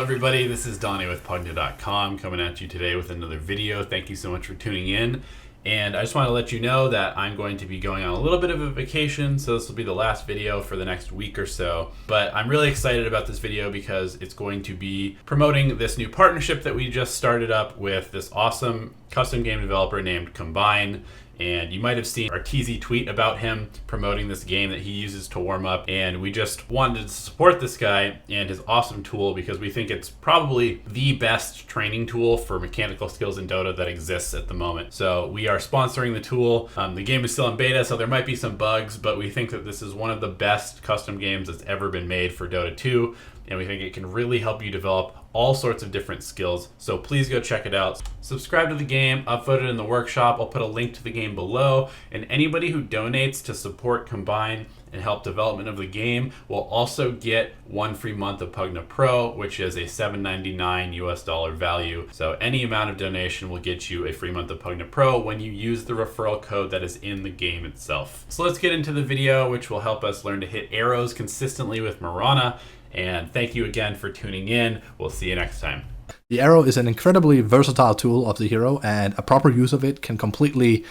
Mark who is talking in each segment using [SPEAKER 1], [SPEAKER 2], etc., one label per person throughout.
[SPEAKER 1] everybody, this is Donnie with Pvgna.com coming at you today with another video. Thank you so much for tuning in. And I just want to let you know that I'm going to be going on a little bit of a vacation, so this will be the last video for the next week or so. But I'm really excited about this video because it's going to be promoting this new partnership that we just started up with this awesome custom game developer named Combine. And you might have seen our TZ tweet about him promoting this game that he uses to warm up. And we just wanted to support this guy and his awesome tool because we think it's probably the best training tool for mechanical skills in Dota that exists at the moment. So we are sponsoring the tool. The game is still in beta, so there might be some bugs, but we think that this is one of the best custom games that's ever been made for Dota 2. And we think it can really help you develop all sorts of different skills. So please go check it out. Subscribe to the game, upvote it in the workshop. I'll put a link to the game below. And anybody who donates to support Combine and help development of the game will also get 1 free month of Pvgna Pro, which is a $7.99 US value. So any amount of donation will get you a free month of Pvgna Pro when you use the referral code that is in the game itself. So let's get into the video, which will help us learn to hit arrows consistently with Pvgna. And thank you again for tuning in. We'll see you next time.
[SPEAKER 2] The arrow is an incredibly versatile tool of the hero, and a proper use of it can completely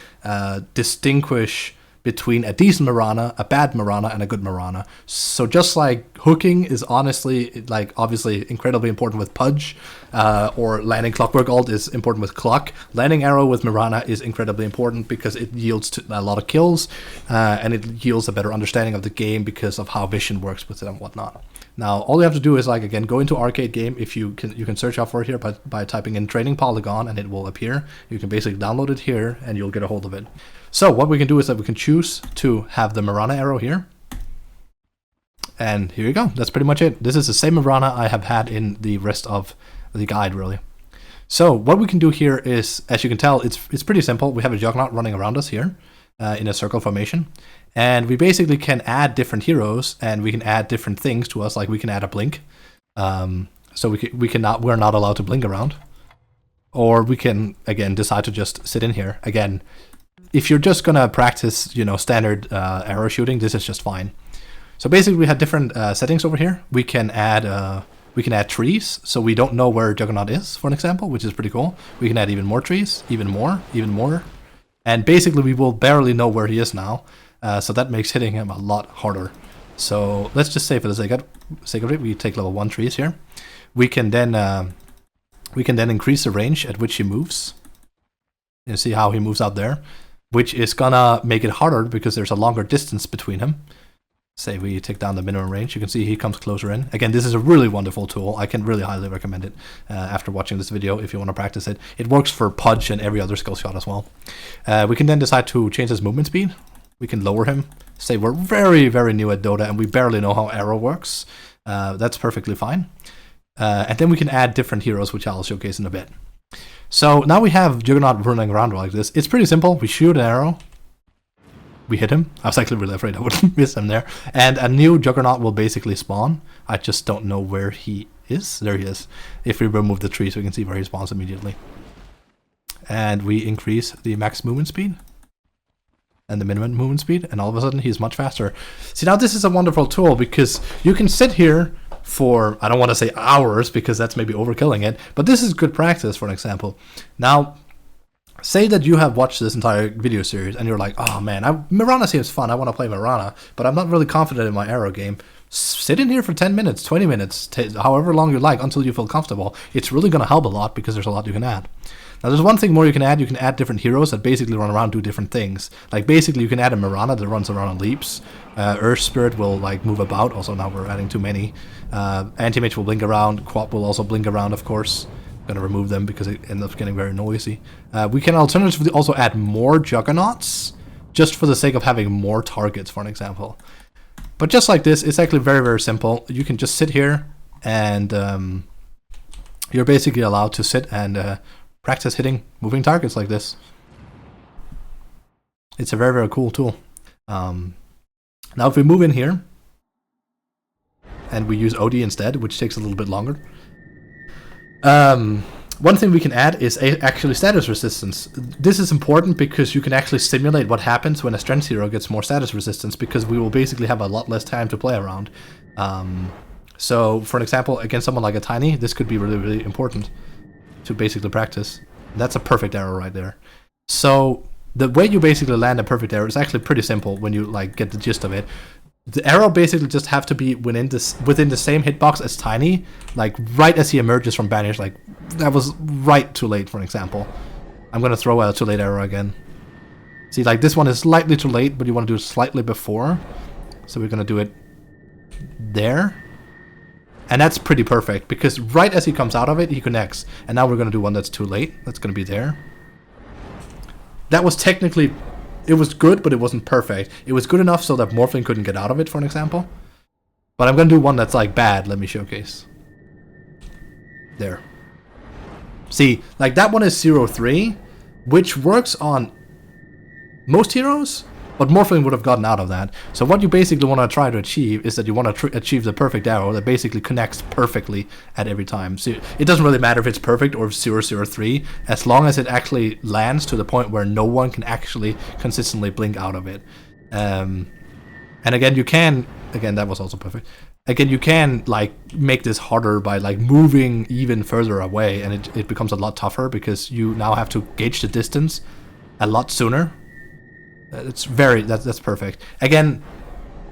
[SPEAKER 2] distinguish between a decent Pvgna, a bad Pvgna, and a good Pvgna. So just like hooking is honestly, obviously incredibly important with Pudge, or landing Clockwork ult is important with Clock, landing arrow with Pvgna is incredibly important because it yields a lot of kills, and it yields a better understanding of the game because of how vision works with it and whatnot. Now, all you have to do is, again, go into Arcade Game. If you can search out for it here by typing in Training Polygon, and it will appear. You can basically download it here, and you'll get a hold of it. So what we can do is that we can choose to have the Pvgna arrow here. And here you go. That's pretty much it. This is the same Pvgna I have had in the rest of the guide, really. So what we can do here is, as you can tell, it's pretty simple. We have a Juggernaut running around us here in a circle formation. And we basically can add different heroes, and we can add different things to us. Like we can add a blink. So we're not allowed to blink around. Or we can, again, decide to just sit in here. Again, if you're just gonna practice, standard arrow shooting, this is just fine. So basically, we have different settings over here. We can add trees, so we don't know where Juggernaut is, for an example, which is pretty cool. We can add even more trees, even more, and basically we will barely know where he is now. So that makes hitting him a lot harder. So let's just say, for the sake of it, we take level 1 trees here. We can then increase the range at which he moves. You see how he moves out there, which is gonna make it harder because there's a longer distance between him. Say we take down the minimum range, you can see he comes closer in. Again, this is a really wonderful tool. I can really highly recommend it after watching this video if you want to practice it. It works for Pudge and every other skill shot as well. We can then decide to change his movement speed. We can lower him. Say we're very, very new at Dota and we barely know how arrow works. That's perfectly fine. And then we can add different heroes, which I'll showcase in a bit. So now we have Juggernaut running around like this. It's pretty simple. We shoot an arrow. We hit him. I was actually really afraid I would miss him there. And a new Juggernaut will basically spawn. I just don't know where he is. There he is. If we remove the tree, so we can see where he spawns immediately. And we increase the max movement speed and the minimum movement speed, and all of a sudden he's much faster. See, now this is a wonderful tool because you can sit here for, I don't want to say hours because that's maybe overkilling it, but this is good practice, for an example. Now, say that you have watched this entire video series and you're like, oh man, Pvgna seems fun, I want to play Pvgna, but I'm not really confident in my arrow game. Sit in here for 10 minutes, 20 minutes, however long you like until you feel comfortable. It's really going to help a lot because there's a lot you can add. Now there's one thing more you can add. You can add different heroes that basically run around and do different things. Like basically you can add a Pvgna that runs around and leaps. Earth Spirit will move about. Also now we're adding too many. Anti-Mage will blink around. Quap will also blink around, of course. I'm going to remove them because it ends up getting very noisy. We can alternatively also add more Juggernauts just for the sake of having more targets, for an example. But just like this, it's actually very, very simple. You can just sit here and you're basically allowed to sit and practice hitting moving targets like this. It's a very, very cool tool. Now if we move in here and we use OD instead, which takes a little bit longer, one thing we can add is actually status resistance. This is important because you can actually simulate what happens when a strength hero gets more status resistance, because we will basically have a lot less time to play around. So, for an example, against someone like a Tiny, this could be really, really important to basically practice. That's a perfect arrow right there. So, the way you basically land a perfect arrow is actually pretty simple when you like get the gist of it. The arrow basically just have to be within the same hitbox as Tiny, like right as he emerges from Banish. Like, that was right too late, for an example. I'm going to throw a too late arrow again. See, like this one is slightly too late, but you want to do it slightly before. So we're going to do it there. And that's pretty perfect, because right as he comes out of it, he connects. And now we're going to do one that's too late. That's going to be there. That was technically... It was good, but it wasn't perfect. It was good enough so that Morphling couldn't get out of it, for an example. But I'm going to do one that's like bad. Let me showcase. There. See, like that one is 0-3, which works on most heroes, but Morphling would have gotten out of that. So what you basically want to try to achieve is that you want to achieve the perfect arrow that basically connects perfectly at every time. So it doesn't really matter if it's perfect or 0-0-3, as long as it actually lands to the point where no one can actually consistently blink out of it. And again, you can... Again, that was also perfect. Again, you can like make this harder by like moving even further away, and it becomes a lot tougher because you now have to gauge the distance a lot sooner. That's perfect. Again,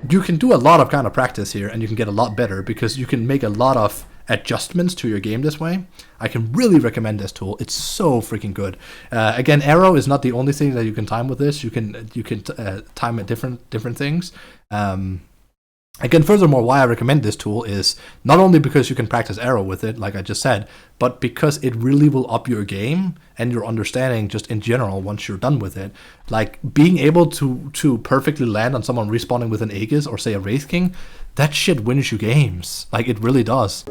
[SPEAKER 2] you can do a lot of kind of practice here, and you can get a lot better because you can make a lot of adjustments to your game this way. I can really recommend this tool. It's so freaking good. Again, arrow is not the only thing that you can time with this. You can time at different things. Again, furthermore, why I recommend this tool is not only because you can practice arrow with it, like I just said, but because it really will up your game and your understanding just in general once you're done with it. Like, being able to perfectly land on someone respawning with an Aegis or, say, a Wraith King, that shit wins you games. Like, it really does.